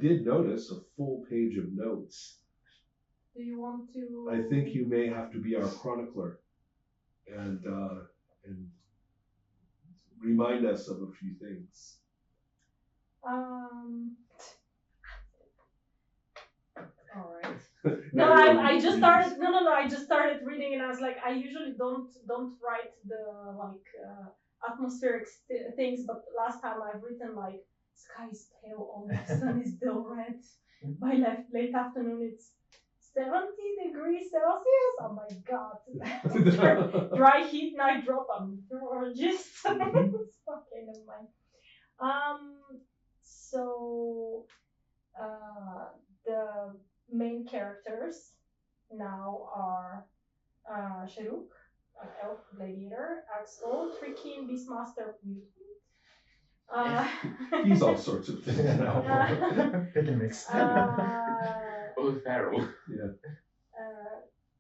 did notice a full page of notes. Do you want to? I think you may have to be our chronicler and remind us of a few things. All right. No, I just started. No. I just started reading, and I was like, I usually don't write the atmospheric things, but last time I've written like sky is pale olive, sun is dull red. By late afternoon, it's 70 degrees Celsius. Oh my god! Dry heat night drop. I'm meteorologist. It's fucking never mind. So the main characters now are Sheruk, elf gladiator, Axel, tricky and beastmaster mutant. He's all sorts of things now. Pick and mix. Oh, Pharaoh. Yeah.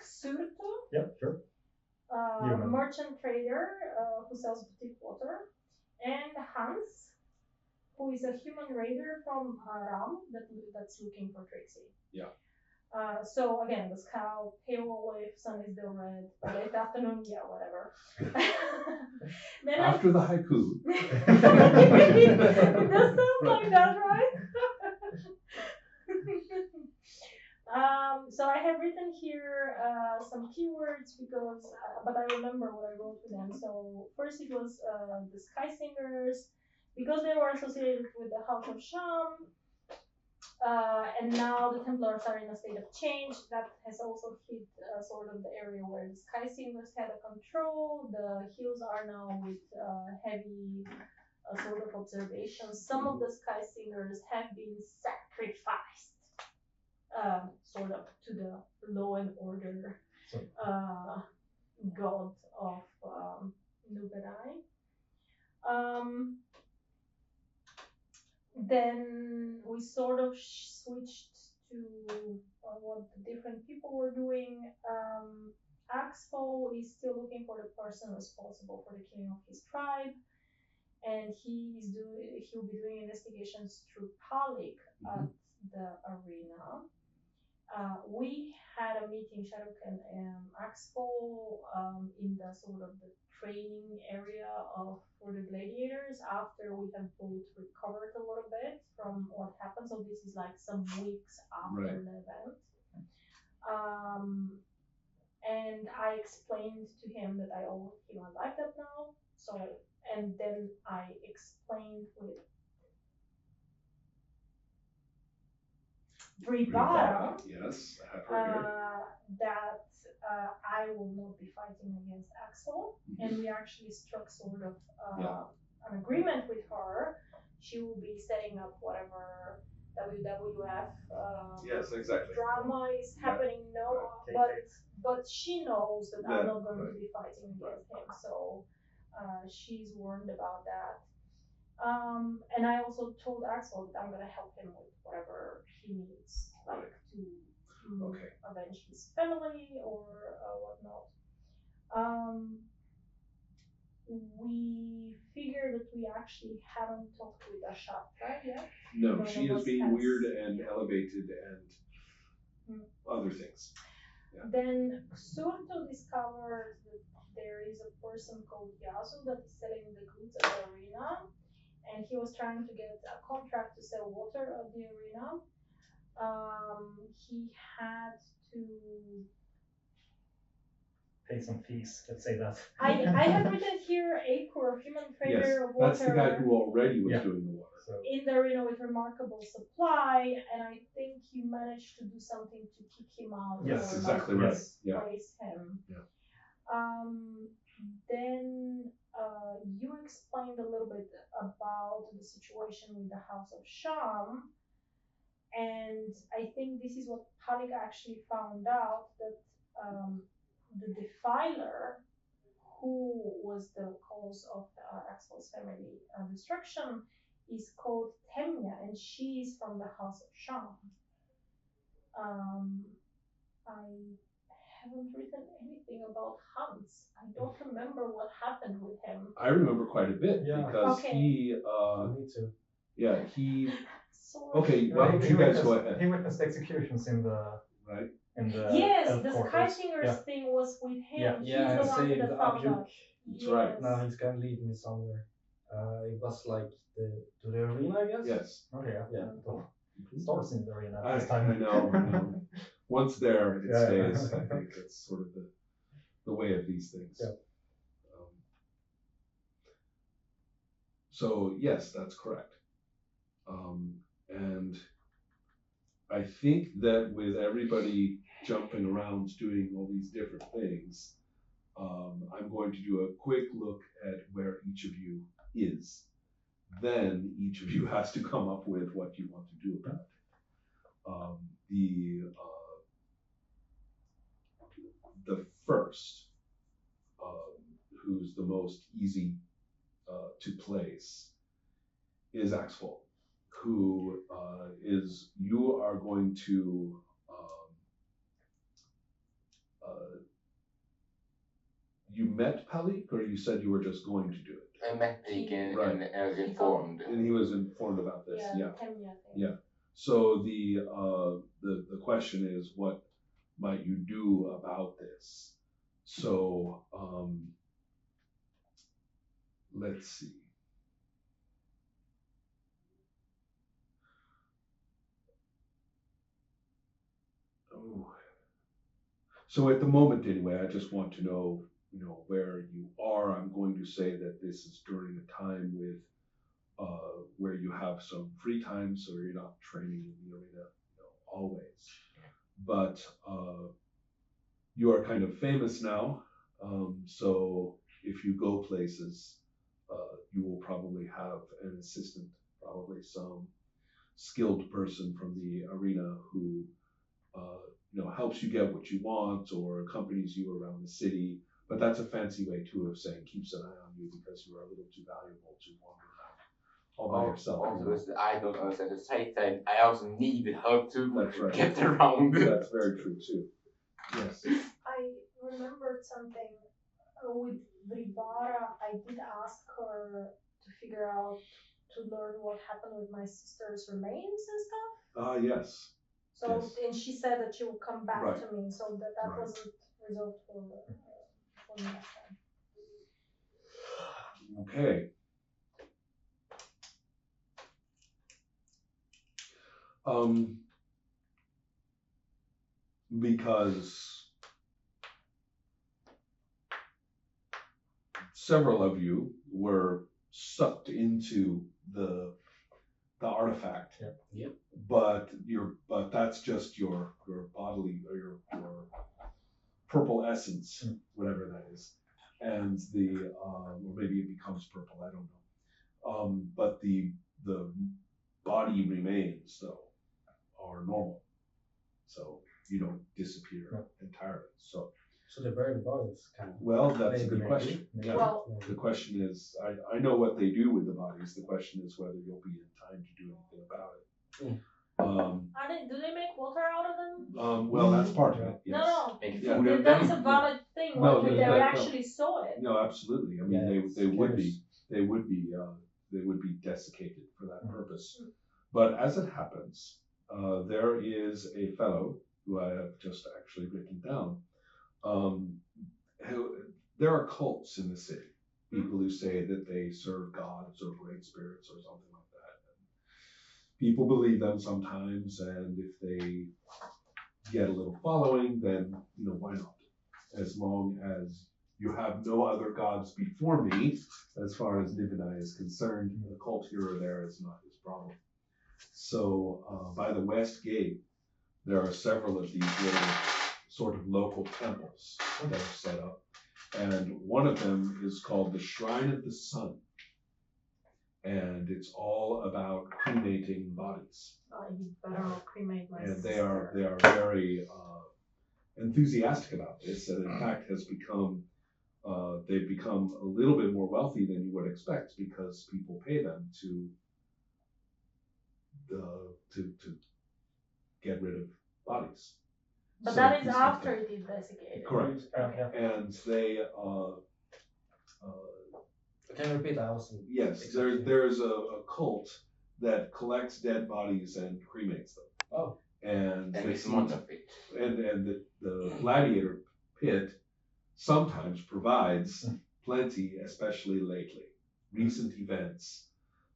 Xurto, Yep, sure. merchant trader who sells boutique water, and Hans, who is a human raider from Ram that's looking for Trixie. Yeah. So again, the sky, pale olive, sun is still red, but late afternoon, yeah, whatever. Then After the haiku. It does sound like that, right? So I have written here some keywords because, but I remember what I wrote to them. So first it was the Sky Singers, because they were associated with the House of Sham. And now the Templars are in a state of change. That has also hit sort of the area where the Sky Singers had a control. The hills are now with heavy sort of observations. Some of the Sky Singers have been sacrificed, sort of to the law and order god of Nibenay. Then we sort of switched to what the different people were doing. Axel is still looking for the person responsible for the killing of his tribe, and he'll be doing investigations through Palik at the arena. We had a meeting, Sharuk and Axel, in the sort of the training area for the gladiators after we have both recovered a little bit from what happened. So this is like some weeks after the event. And I explained to him that I owe him a life debt now. So, and then I explained with Brivara, yes, I have heard that I will not be fighting against Axel, and we actually struck sort of an agreement with her. She will be setting up whatever WWF yes, exactly. drama is happening now, but she knows that I'm not going to be fighting against him, so she's warned about that. And I also told Axel that I'm gonna help him with whatever he needs, like to avenge his family or whatnot. We figured that we actually haven't talked with Ashatra yet. No, she is being weird and elevated and other things. Yeah. Then Xurto discovered that there is a person called Yasu that is selling the goods at the arena, and he was trying to get a contract to sell water at the arena. He had to pay some fees, let's say that. I have written here Acor, human trader of water. That's the guy who already was doing the water. So. In the arena with remarkable supply, and I think you managed to do something to kick him out. Yes, or exactly like right. Displace him. Yeah. Then you explained a little bit about the situation with the House of Sham, and I think this is what Palik actually found out, that the defiler, who was the cause of Axel's family destruction, is called Temya, and she is from the House of Sham. I haven't written anything about Hans. I don't remember what happened with him. I remember quite a bit because he. Me too. Yeah, he. sort of. Okay, why don't you guys go ahead? He witnessed executions in the Right. Yes, elf the quarters. Skysingers thing was with him. Yeah. He's Yeah, the one saved that found Abyuk. out. That's right. Now he's gonna lead me somewhere. It was like to the arena, I guess. Yes. Okay, Yeah. It starts in the arena I this time. know. Once there, it Yeah. stays. I think it's sort of the way of these things. Yeah. So yes, that's correct. And I think that with everybody jumping around doing all these different things, I'm going to do a quick look at where each of you is. Then each of you has to come up with what you want to do about it. The first, who's the most easy to place, is Axel, who you are going to you met Palik, or you said you were just going to do it? I met Deacon Right. and I was informed. And he was informed about this, yeah. Temia thing. Yeah. So the question is, what might you do about this? So let's see. Oh. So at the moment, anyway, I just want to know, where you are. I'm going to say that this is during a time with where you have some free time, so you're not training in the arena, always. But you are kind of famous now, so if you go places, you will probably have an assistant, probably some skilled person from the arena who helps you get what you want or accompanies you around the city. But that's a fancy way too of saying keeps an eye on you because you are a little too valuable to wander around all by yourself. Also, I don't understand the same thing. I also need help to That's right. get around. That's very true too. Yes. I remembered something with Bribara. I did ask her to figure out, to learn what happened with my sister's remains and stuff. Yes. So, Yes. and she said that she will come back Right. to me, so that Right. wasn't resolved for me last time. Okay. Because several of you were sucked into the artifact. Yep. But that's just your bodily or your purple essence, whatever that is, and or maybe it becomes purple. I don't know. But the body remains though are normal, so you don't disappear entirely. So they bury the bodies, kind of. Well, that's a good Maybe. question. Yeah. Well, The question is, I know what they do with the bodies. The question is whether you'll be in time to do anything about it. do they make water out of them? Well, that's part of it. Yes. No. Make Yeah. food of That's a them. valid thing. No, What if no, they no, no. actually saw it? No, absolutely. I mean, Yeah, they would be scarce. they would be desiccated for that purpose. But as it happens, there is a fellow who I have just actually written down. There are cults in the city. People who say that they serve gods or great spirits or something like that. And people believe them sometimes, and if they get a little following, then why not? As long as you have no other gods before me, as far as Nibenay is concerned, the cult here or there is not his problem. So by the west gate, there are several of these little sort of local temples that are set up. And one of them is called the Shrine of the Sun. And it's all about cremating bodies. You better not cremate my And sister. they are very enthusiastic about this, and in fact they've become a little bit more wealthy than you would expect because people pay them to get rid of bodies. But So that is this after it is desiccated. Correct. Yeah. And they Can you repeat that? yes, there's a cult that collects dead bodies and cremates them. Oh. And And they it's seem much to- of it. and the gladiator pit sometimes provides plenty, especially lately. Recent events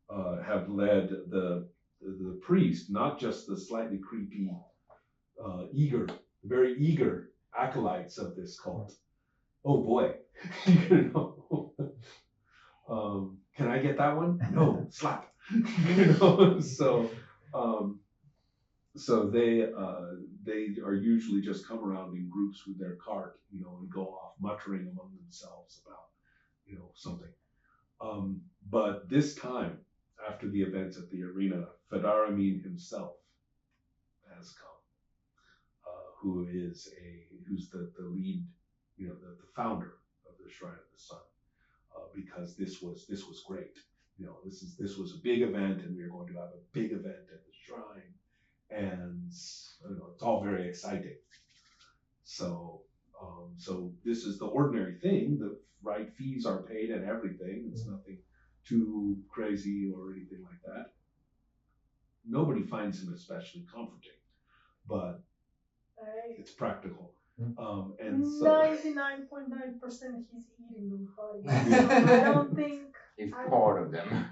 have led the priest, not just the slightly creepy, very eager acolytes of this cult. Oh boy, you know, can I get that one? No, slap. You know, so they are usually just come around in groups with their cart, you know, and go off muttering among themselves about, you know, something. But this time, after the events at the arena, Fedaramin himself has come, who's the lead, you know, the founder of the Shrine of the Sun, because this was great. You know, this was a big event, and we are going to have a big event at the shrine, and you know, it's all very exciting. So this is the ordinary thing. The right fees are paid and everything. It's nothing too crazy or anything like that. Nobody finds him especially comforting, but it's practical. And so 99.9% he's eating those bodies. So I don't think It's part of them.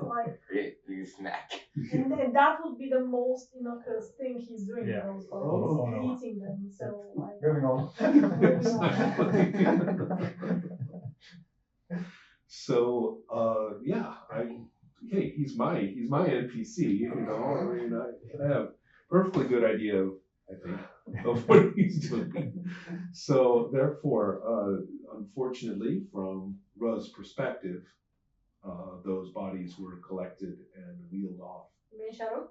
like, You snack. and that would be the most innocuous thing he's doing Yeah. with those Oh, bodies, no. eating them. So like, Moving on. So yeah, hey, he's my NPC, you know. I mean, I have perfectly good idea of, I think, of what he's doing. So therefore, unfortunately, from Ru's perspective, those bodies were collected and wheeled off. you mean Sharuk?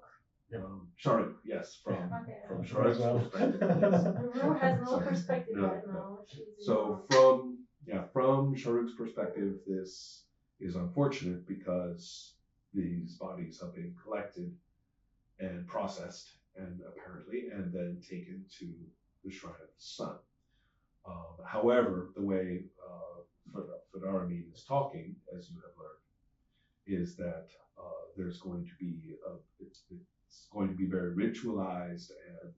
Sharuk, yes, from Okay. Sharuk's Well. perspective. Yes. Ru has no Sorry. perspective No, right no. now. She's So from Sharuk's perspective, this is unfortunate because these bodies have been collected and processed and then taken to the Shrine of the Sun. However, the way Fedaramin is talking, as you have learned, is that there's going to be it's going to be very ritualized, and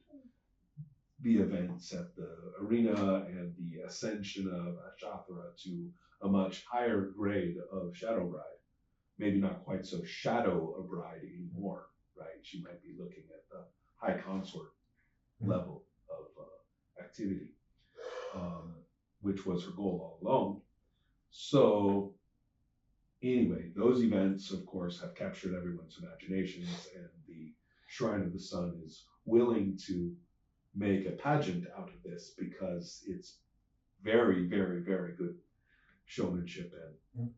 the events at the arena and the ascension of Ashathra to a much higher grade of Shadow Bride. Maybe not quite so shadow a bride anymore, right? She might be looking at the high consort level of activity, which was her goal all along. So anyway, those events, of course, have captured everyone's imaginations, and the Shrine of the Sun is willing to make a pageant out of this because it's very, very, very good showmanship and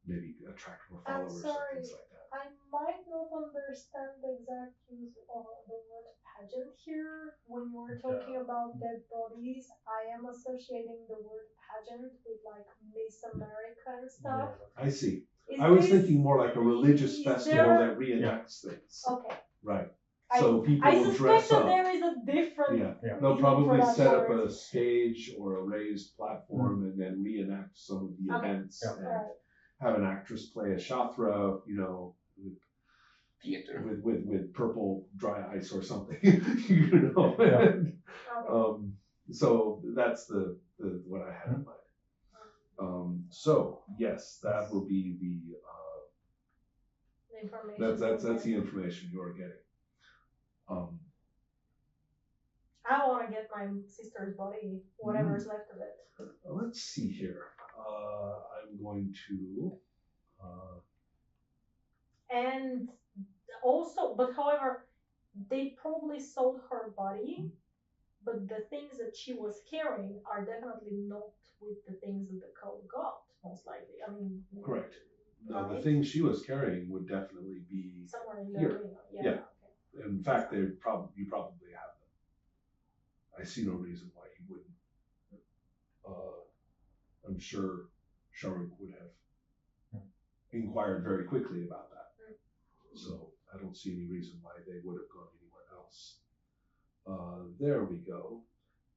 maybe attract more I'm followers and sorry. things like that. I might not understand the exact use of the word pageant here. When you were talking about dead bodies, I am associating the word pageant with like Miss America and stuff. I see. Is I was this- thinking more like a religious is festival there- that reenacts things. Okay. Right. So people I will suspect dress that up. there is a different. Yeah. Yeah. They'll meaning for probably that set up word. a stage or a raised platform and then reenact some of the Okay. events Yeah. and Alright. have an actress play a Shathra, you know, Theater. with purple dry ice or something, you know. Yeah. And, Okay. so that's the what I had in mind. So yes, that will be the information. that's the information you're getting. I want to get my sister's body, whatever's left of it. Let's see here. I'm going to. And also, but however, they probably sold her body, but the things that she was carrying are definitely not with the things that the cult got, most likely. I mean, Correct. No, the right? things she was carrying would definitely be. Somewhere in the Here. arena. Yeah. Yeah. Okay. In fact, you probably have them. I see no reason why you wouldn't. I'm sure Sharuk would have inquired very quickly about that. So I don't see any reason why they would have gone anywhere else. There we go.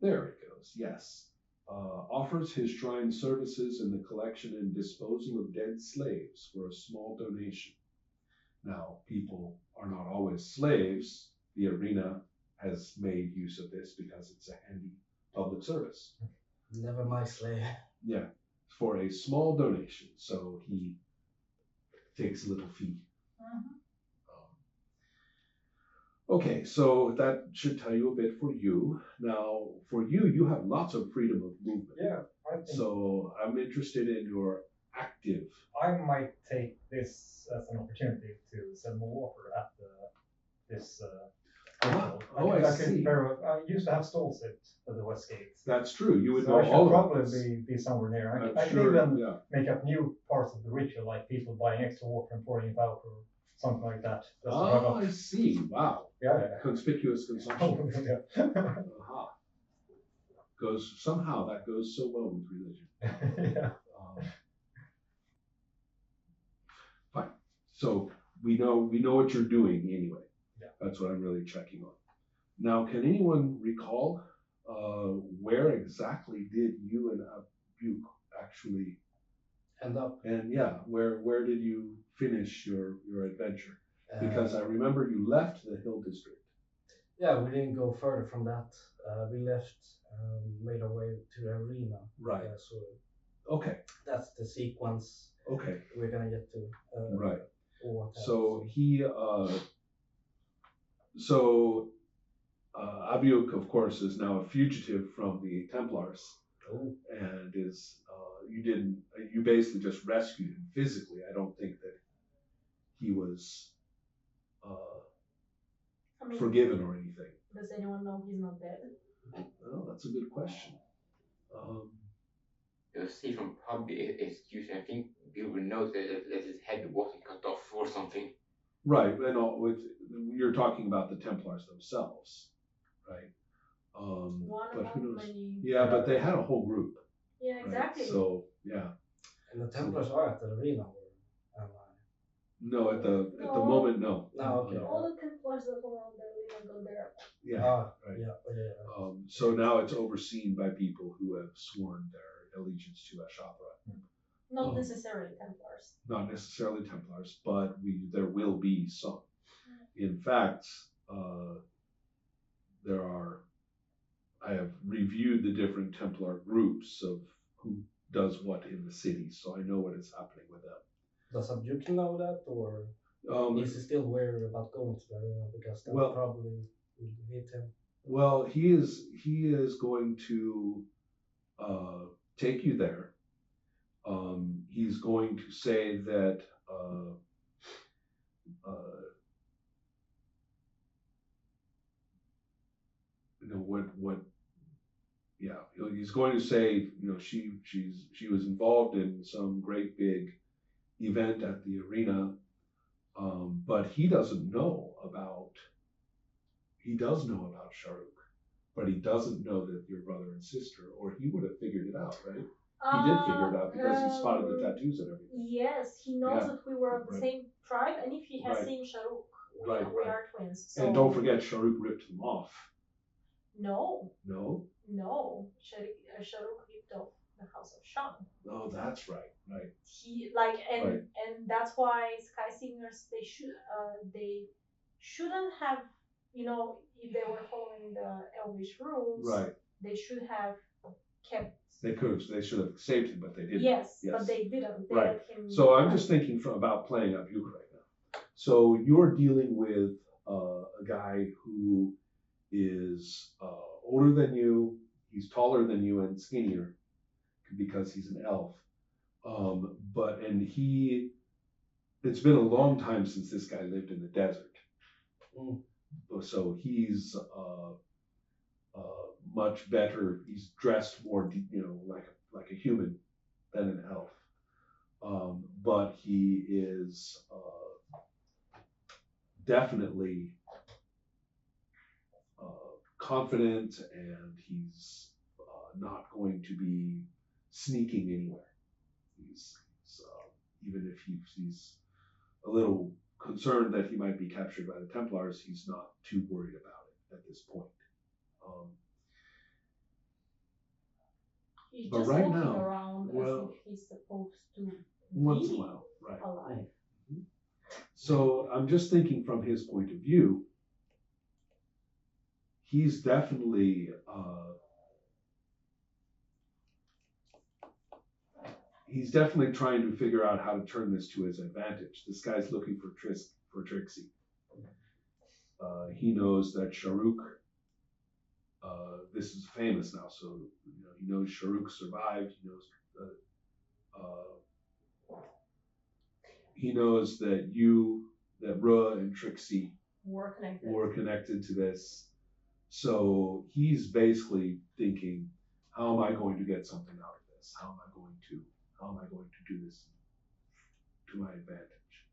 There it goes. Yes. Offers his shrine services in the collection and disposal of dead slaves for a small donation. Now, people are not always slaves. The arena has made use of this because it's a handy public service. Never my slave. Yeah, for a small donation. So he takes a little fee. Mhm. Okay, so that should tell you a bit for you. Now, for you, you have lots of freedom of movement. Yeah, I think So I'm interested in your active. I might take this as an opportunity to sell more water at this. I see. I used to have stalls at the West Gate. That's true. You would So know I should all about this. probably be somewhere near. I'm I can sure, even yeah. make up new parts of the ritual, like people buying extra water and pouring it out or something like that. Just to rub Oh, up. I see. Wow. Yeah. Conspicuous consumption. Yeah. Aha. Somehow that goes so well with religion. Yeah. Fine. So we know what you're doing anyway. Yeah. That's what I'm really checking on. Now, can anyone recall where exactly did you and Abuk actually End up. And yeah, where did you finish your adventure? Because I remember you left the Hill District. Yeah, we didn't go further from that. We left, made our way to the arena. Right. So Okay. that's the sequence Okay. we're gonna get to. Right. Or what So he Abiuk, of course, is now a fugitive from the Templars, Oh, and is you basically just rescued him physically. I don't think that he was I mean, forgiven or anything. does anyone know he's not dead? Well, that's a good question. You'll see from probably execution. I think people will know that his head wasn't cut off or something. Right, and you're talking about the Templars themselves, right? One But who among knows? many. Yeah, but they had a whole group. Yeah, Right? exactly. So yeah, and the Templars are at the arena. Or am I? no, at the No. moment, no. No, okay. All the Templars that were on the arena got there. Yeah, right. Yeah. So now it's overseen by people who have sworn their allegiance to Ashapra. Not necessarily Templars. Not necessarily Templars, but there will be some. In fact, I have reviewed the different Templar groups of who does what in the city, so I know what is happening with them. Does Abjuk know that, or is he still wary about going to the arena because that probably would hit him? Well, he is going to take you there. He's going to say that he's going to say, she was involved in some great big event at the arena, but he doesn't know about. He does know about Sharuk, but he doesn't know that you're brother and sister, or he would have figured it out, right? He did figure it out because he spotted the tattoos and everything. Yes, he knows that we were of the Right. same tribe, and if he has Right. seen Sharuk, we Right. are twins. So And don't forget, Sharuk ripped them off. No, No? Sharuk ripped off the House of Shan. Oh, that's right. Right. And that's why Sky Singers they shouldn't have, if they were following the Elvish rules, Right. they should have kept. They should have saved him, but they didn't. Yes, but they didn't. They Right. let him. So I'm just thinking about playing Abuk right now. So you're dealing with a guy who is older than you. He's taller than you and skinnier because he's an elf. It's been a long time since this guy lived in the desert. So he's much better. He's dressed more, like a human than an elf. But he is definitely confident, and he's not going to be sneaking anywhere. He's even if he's a little concerned that he might be captured by the Templars, he's not too worried about it at this point. He's but just right walking now, around well, as if he's supposed to once in a be while, right? alive. So I'm just thinking from his point of view, he's definitely trying to figure out how to turn this to his advantage. This guy's looking for Trixie. He knows that Sharuk. This is famous now, so he knows Sharuk survived. He knows that Ruh and Trixie were connected to this. So he's basically thinking, how am I going to get something out of this? How am I going to do this to my advantage?